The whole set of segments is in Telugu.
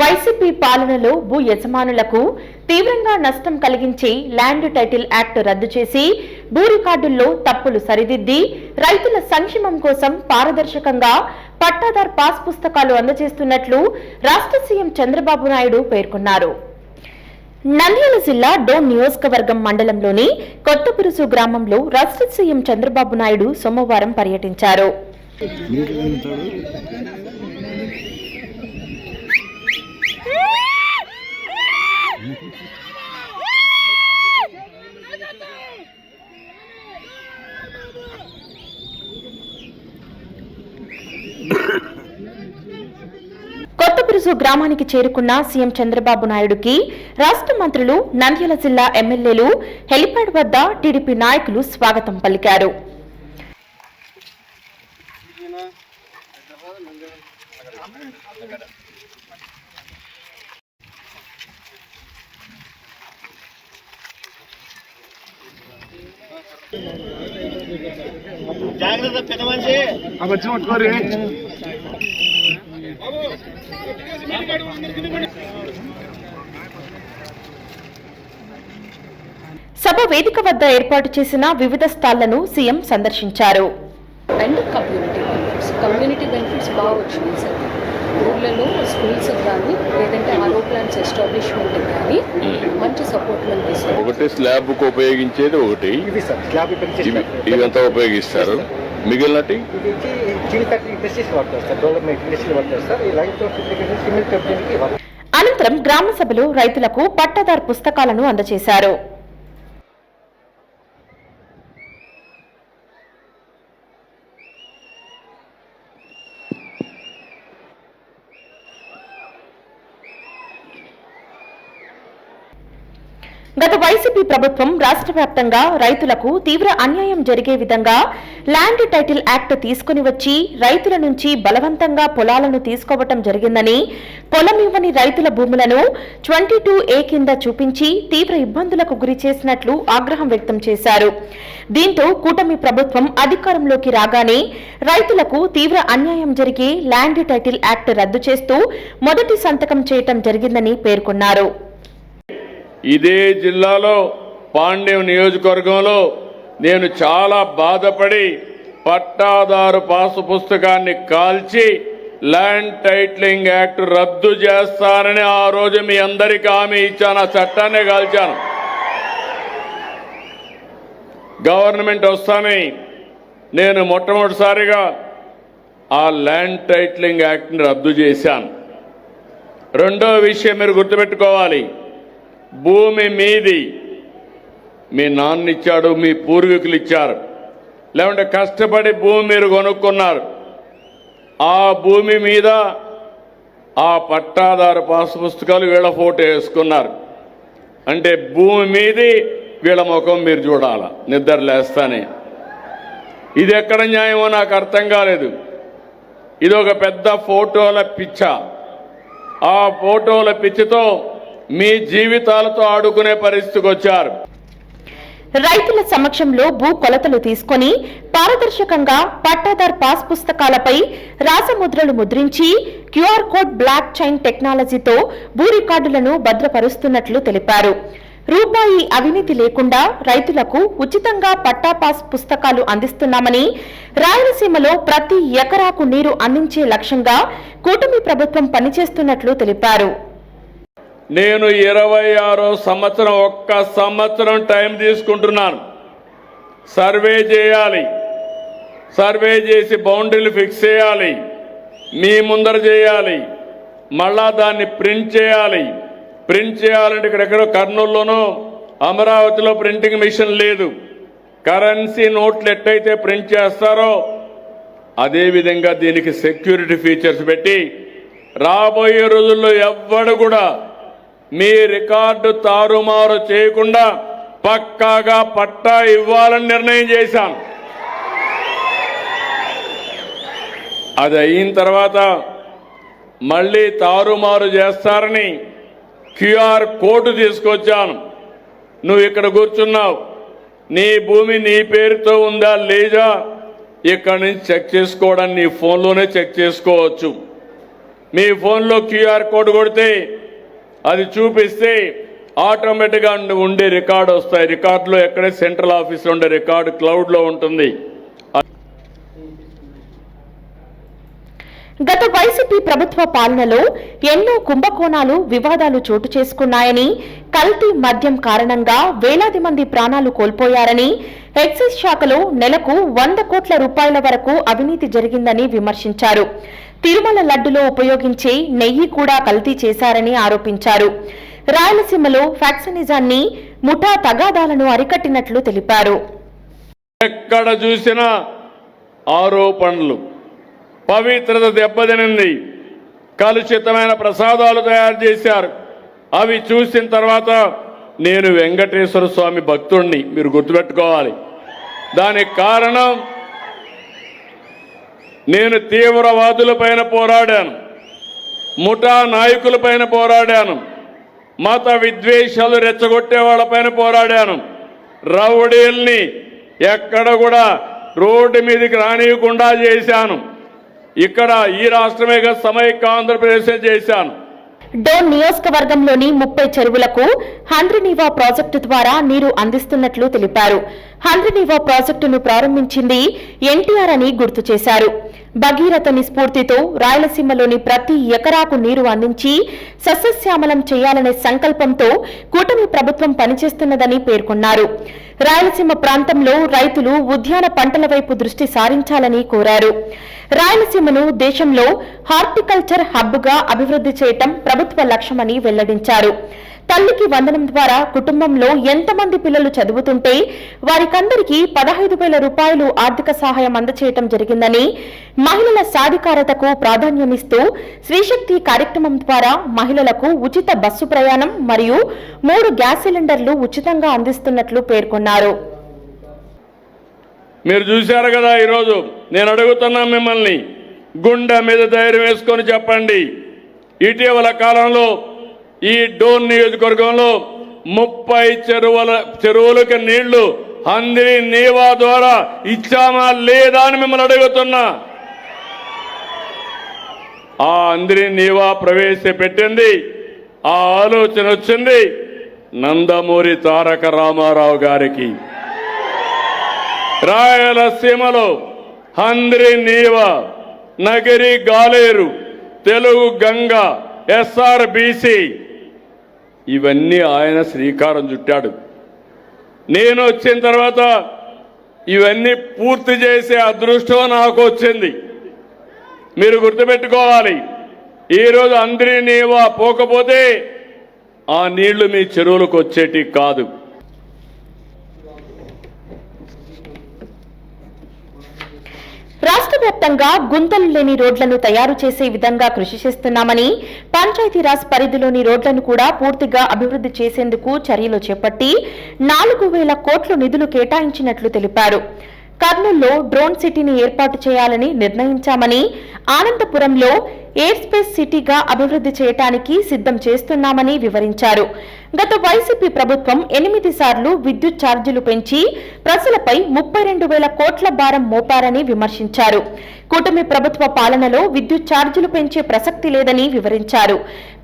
వైసీపీ పాలనలో భూ యజమానులకు తీవ్రంగా నష్టం కలిగించి ల్యాండ్ టైటిల్ యాక్ట్ రద్దు చేసి భూ రికార్డుల్లో తప్పులు సరిదిద్ది రైతుల సంక్షేమం కోసం పారదర్శకంగా పట్టాదార్ పాస్ పుస్తకాలు అందజేస్తున్నట్లు రాష్ట్ర సీఎం చంద్రబాబు నాయుడు పేర్కొన్నారు. నంద్యాల జిల్లా డోన్ నియోజకవర్గం మండలంలోని కొత్తపురుసు గ్రామంలో రాష్ట్ర సీఎం చంద్రబాబు నాయుడు సోమవారం పర్యటించారు. కొత్తపురుసు గ్రామానికి చేరుకున్న సీఎం చంద్రబాబు నాయుడుకి రాష్ట్ర మంత్రులు, నంద్యాల జిల్లా ఎమ్మెల్యేలు హెలిప్యాడ్ వద్ద టీడీపీ నాయకులు స్వాగతం పలికారు. జాగ్రత్త పెద్ద మనిషి సభ వేదిక వద్ద ఏర్పాటు చేసిన వివిధ స్టాళ్లను సీఎం సందర్శించారు. కమ్యూనిటీ బెనిఫిట్స్ బాగా వచ్చినాయి సార్. ఊర్లలో స్కూల్స్ కానీ లేదంటే ఆరో ప్లాంట్స్ ఎస్టాబ్లిష్మెంట్ కానీ మంచి సపోర్ట్ మనకి. ఒకటి స్లాబ్ కు ఉపయోగించేది ఒకటి ఇదంతా ఉపయోగిస్తారు. మిగిలినటి అనంతరం గ్రామ సభలో రైతులకు పట్టాదార్ పుస్తకాలను అందజేశారు. గత వైసీపీ ప్రభుత్వం రాష్ట్ర వ్యాప్తంగా రైతులకు తీవ్ర అన్యాయం జరిగే విధంగా ల్యాండ్ టైటిల్ యాక్ట్ తీసుకుని వచ్చి రైతుల నుంచి బలవంతంగా పొలాలను తీసుకోవటం జరిగిందని, పొలం ఇవ్వని రైతుల భూములను 22A కింద చూపించి తీవ్ర ఇబ్బందులకు గురి చేసినట్లు ఆగ్రహం వ్యక్తం చేశారు. దీంతో కూటమి ప్రభుత్వం అధికారంలోకి రాగానే రైతులకు తీవ్ర అన్యాయం జరిగే ల్యాండ్ టైటిల్ యాక్ట్ రద్దు చేస్తూ మొదటి సంతకం చేయటం జరిగిందని పేర్కొన్నారు. ఇదే జిల్లాలో పాండ్యం నియోజకవర్గంలో నేను చాలా బాధపడి పట్టాదారు పాసు పుస్తకాన్ని కాల్చి ల్యాండ్ టైటిలింగ్ యాక్ట్ రద్దు చేస్తానని ఆ రోజు మీ అందరికీ హామీ ఇచ్చాను. ఆ చట్టాన్నే కాల్చాను. గవర్నమెంట్ వస్తానే నేను మొట్టమొదటిసారిగా ఆ ల్యాండ్ టైటిలింగ్ యాక్ట్ని రద్దు చేశాను. రెండో విషయం మీరు గుర్తుపెట్టుకోవాలి. భూమి మీది మీ నాన్న ఇచ్చాడు, మీ పూర్వీకులు ఇచ్చారు, లేకుంటే కష్టపడి భూమి మీరు కొనుక్కున్నారు. ఆ భూమి మీద ఆ పట్టాదారు పాస్ పుస్తకాలు వీళ్ళ ఫోటో వేసుకున్నారు. అంటే భూమి మీది వీళ్ళ ముఖం మీరు చూడాల నిద్ర లేస్తానే. ఇది ఎక్కడ న్యాయమో నాకు అర్థం కాలేదు. ఇది ఒక పెద్ద ఫోటోల పిచ్చ. ఆ ఫోటోల పిచ్చితో మీ జీవితాలతో ఆడుకునే పరిస్థితికి వచ్చారు. రైతుల సమక్షంలో భూ కొలతలు తీసుకుని పారదర్శకంగా పట్టాదార్ పాస్ పుస్తకాలపై రాసముద్రలు ముద్రించి క్యూఆర్ కోడ్ బ్లాక్ చైన్ టెక్నాలజీతో భూ రికార్డులను భద్రపరుస్తున్నట్లు తెలిపారు. రూపాయి అవినీతి లేకుండా రైతులకు ఉచితంగా పట్టా పాస్ పుస్తకాలు అందిస్తున్నామని, రాయలసీమలో ప్రతి ఎకరాకు నీరు అందించే లక్ష్యంగా కూటమి ప్రభుత్వం పనిచేస్తున్నట్లు తెలిపారు. నేను 26వ సంవత్సరం ఒక్క సంవత్సరం టైం తీసుకుంటున్నాను. సర్వే చేయాలి, సర్వే చేసి బౌండరీలు ఫిక్స్ చేయాలి, మీ ముందర చేయాలి, మళ్ళా దాన్ని ప్రింట్ చేయాలి. ప్రింట్ చేయాలంటే ఇక్కడెక్కడో కర్నూలులోనో అమరావతిలో ప్రింటింగ్ మిషన్ లేదు. కరెన్సీ నోట్లు ఎట్టయితే ప్రింట్ చేస్తారో అదేవిధంగా దీనికి సెక్యూరిటీ ఫీచర్స్ పెట్టి రాబోయే రోజుల్లో ఎవ్వడు కూడా మీ రికార్డు తారుమారు చేయకుండా పక్కాగా పట్టా ఇవ్వాలని నిర్ణయం చేశాను. అది అయిన తర్వాత మళ్ళీ తారుమారు చేస్తారని క్యూఆర్ కోడ్ తీసుకొచ్చాను. నువ్వు ఇక్కడ కూర్చున్నావు, నీ భూమి నీ పేరుతో ఉందా లేదా ఇక్కడి నుంచి చెక్ చేసుకోవడానికి నీ ఫోన్లోనే చెక్ చేసుకోవచ్చు. మీ ఫోన్లో క్యూఆర్ కోడ్ కొడితే అది చూపిస్తే ఆటోమేటిక్గా ఉండే రికార్డు వస్తాయి. రికార్డులో ఎక్కడే సెంట్రల్ ఆఫీస్లో ఉండే రికార్డు క్లౌడ్లో ఉంటుంది. గత వైసీపీ ప్రభుత్వ పాలనలో ఎన్నో కుంభకోణాలు, వివాదాలు చోటు చేసుకున్నాయని, కల్తీ మద్యం కారణంగా వేలాది మంది ప్రాణాలు కోల్పోయారని, ఎక్సైజ్ శాఖలో నెలకు 100 కోట్ల రూపాయల వరకు అవినీతి జరిగిందని విమర్శించారు. తిరుమల లడ్డులో ఉపయోగించే నెయ్యి కూడా కల్తీ చేశారని ఆరోపించారు. రాయలసీమలో ఫ్యాక్సనిజాన్ని, ముఠా తగాదాలను అరికట్టినట్లు తెలిపారు. ఎక్కడ చూసినా ఆరోపణలు, పవిత్రత దెబ్బతినింది, కలుషితమైన ప్రసాదాలు తయారు చేశారు. అవి చూసిన తర్వాత నేను వెంకటేశ్వర స్వామి భక్తుణ్ణి, మీరు గుర్తుపెట్టుకోవాలి. దానికి కారణం నేను తీవ్రవాదులపైన పోరాడాను, ముఠా నాయకులపైన పోరాడాను, మత విద్వేషాలు రెచ్చగొట్టే వాళ్ళపైన పోరాడాను, రౌడీల్ని ఎక్కడ కూడా రోడ్డు మీదకి రానియకుండా చేశాను. ఇక్కడ ఈ రాష్ట్రమే కాదు, సమైక్య ఆంధ్రప్రదేశ్ చేశాను. డోన్ నియోజకవర్గంలోని 30 చెరువులకు హంద్రినీవా ప్రాజెక్టు ద్వారా నీరు అందిస్తున్నట్లు తెలిపారు. హంద్రినీవా ప్రాజెక్టును ప్రారంభించింది ఎన్టీఆర్ అని గుర్తు చేశారు. భగీరథని స్ఫూర్తితో రాయలసీమలోని ప్రతి ఎకరాకు నీరు అందించి సస్యశ్యామలం చేయాలనే సంకల్పంతో కూటమి ప్రభుత్వం పనిచేస్తున్నదని పేర్కొన్నారు. రాయలసీమ ప్రాంతంలో రైతులు ఉద్యాన పంటల వైపు దృష్టి సారించాలని కోరారు. రాయలసీమను దేశంలో హార్టికల్చర్ హబ్ గా అభివృద్ధి చేయటం ప్రభుత్వ లక్ష్యమని వెల్లడించారు. తల్లికి వందనం ద్వారా కుటుంబంలో ఎంతమంది పిల్లలు చదువుతుంటే వారికందరికీ 15,000 రూపాయలు ఆర్థిక సహాయం అందచేయటం జరిగిందని, మహిళల సాధికారతకు ప్రాధాన్యమిస్తూ స్త్రీశక్తి కార్యక్రమం ద్వారా మహిళలకు ఉచిత బస్సు ప్రయాణం మరియు 3 గ్యాస్ సిలిండర్లు ఉచితంగా అందిస్తున్నట్లు పేర్కొన్నారు. మీరు చూశారు కదా, ఈరోజు నేను అడుగుతున్నా మిమ్మల్ని, గుండె మీద ధైర్యం వేసుకొని చెప్పండి. ఇటీవల కాలంలో ఈ డోన్ నియోజకవర్గంలో 30 చెరువులకు నీళ్లు హంద్రినీవా ద్వారా ఇచ్చామా లేదా అని మిమ్మల్ని అడుగుతున్నా. ఆ హంద్రినీవా ప్రవేశపెట్టింది, ఆ ఆలోచన వచ్చింది నందమూరి తారక రామారావు గారికి. రాయలసీమలో హంద్రినీవా, నగరి గాలేరు, తెలుగు గంగ, SRBC ఇవన్నీ ఆయన శ్రీకారం చుట్టాడు. నేను వచ్చిన తర్వాత ఇవన్నీ పూర్తి చేసే అదృష్టం నాకు వచ్చింది. మీరు గుర్తుపెట్టుకోవాలి, ఈరోజు హంద్రినీవా పోకపోతే ఆ నీళ్లు మీ చెరువులకు వచ్చేటి కాదు. రాష్ట్ర వ్యాప్తంగా గుంతలు లేని రోడ్లను తయారు చేసే విధంగా కృషి చేస్తున్నామని, పంచాయతీరాజ్ పరిధిలోని రోడ్లను కూడా పూర్తిగా అభివృద్ధి చేసేందుకు చర్యలు చేపట్టి 4,000 కోట్ల నిధులు కేటాయించినట్లు తెలిపారు. కర్నూలులో డ్రోన్ సిటీని ఏర్పాటు చేయాలని నిర్ణయించామని, ఆనందపురంలో ఎయిర్ స్పేస్ సిటీగా అభివృద్ధి చేయడానికి సిద్ధం చేస్తున్నామని వివరించారు. గత వైసీపీ ప్రభుత్వం 8 సార్లు విద్యుత్ ఛార్జీలు పెంచి ప్రజలపై 32,000 కోట్ల భారం మోపారని విమర్శించారు. కూటమి ప్రభుత్వ పాలనలో విద్యుత్ ఛార్జీలు పెంచే ప్రసక్తి లేదని వివరించారు.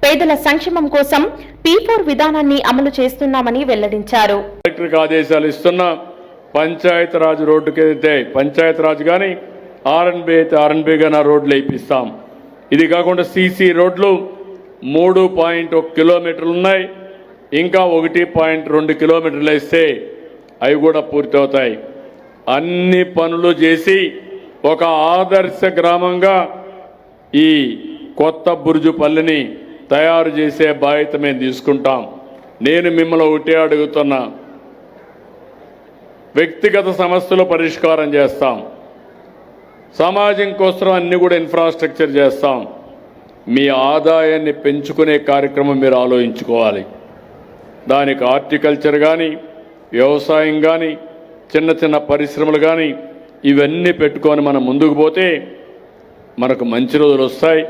పేదల సంక్షేమం కోసం P4 విధానాన్ని అమలు చేస్తున్నామని వెల్లడించారు. ఆదేశాలు ఇస్తున్నా, పంచాయతీరాజ్ రోడ్డుకైతే పంచాయతీరాజ్ కానీ RNB అయితే RNB గానీ రోడ్లు వేయిస్తాం. ఇది కాకుండా CC రోడ్లు 3.1 కిలోమీటర్లు ఉన్నాయి, ఇంకా 1.2 కిలోమీటర్లు వేస్తే అవి కూడా పూర్తవుతాయి. అన్ని పనులు చేసి ఒక ఆదర్శ గ్రామంగా ఈ కొత్త బుర్జుపల్లిని తయారు చేసే బాధ్యత మేము తీసుకుంటాం. నేను మిమ్మల్ని ఒకటే అడుగుతున్నా, వ్యక్తిగత సమస్యలు పరిష్కారం చేస్తాం, సమాజం కోసం అన్ని కూడా ఇన్ఫ్రాస్ట్రక్చర్ చేస్తాం. మీ ఆదాయాన్ని పెంచుకునే కార్యక్రమం మీరు ఆలోచించుకోవాలి. దానికి హార్టికల్చర్ కానీ, వ్యవసాయం కానీ, చిన్న చిన్న పరిశ్రమలు కానీ ఇవన్నీ పెట్టుకొని మనం ముందుకు పోతే మనకు మంచి రోజులు వస్తాయి.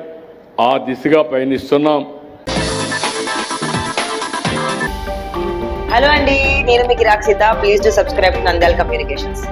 ఆ దిశగా పయనిస్తున్నాం. హలో అండి, నేను మీ కిరాక్ Seetha. Please do subscribe to Nandyala communications.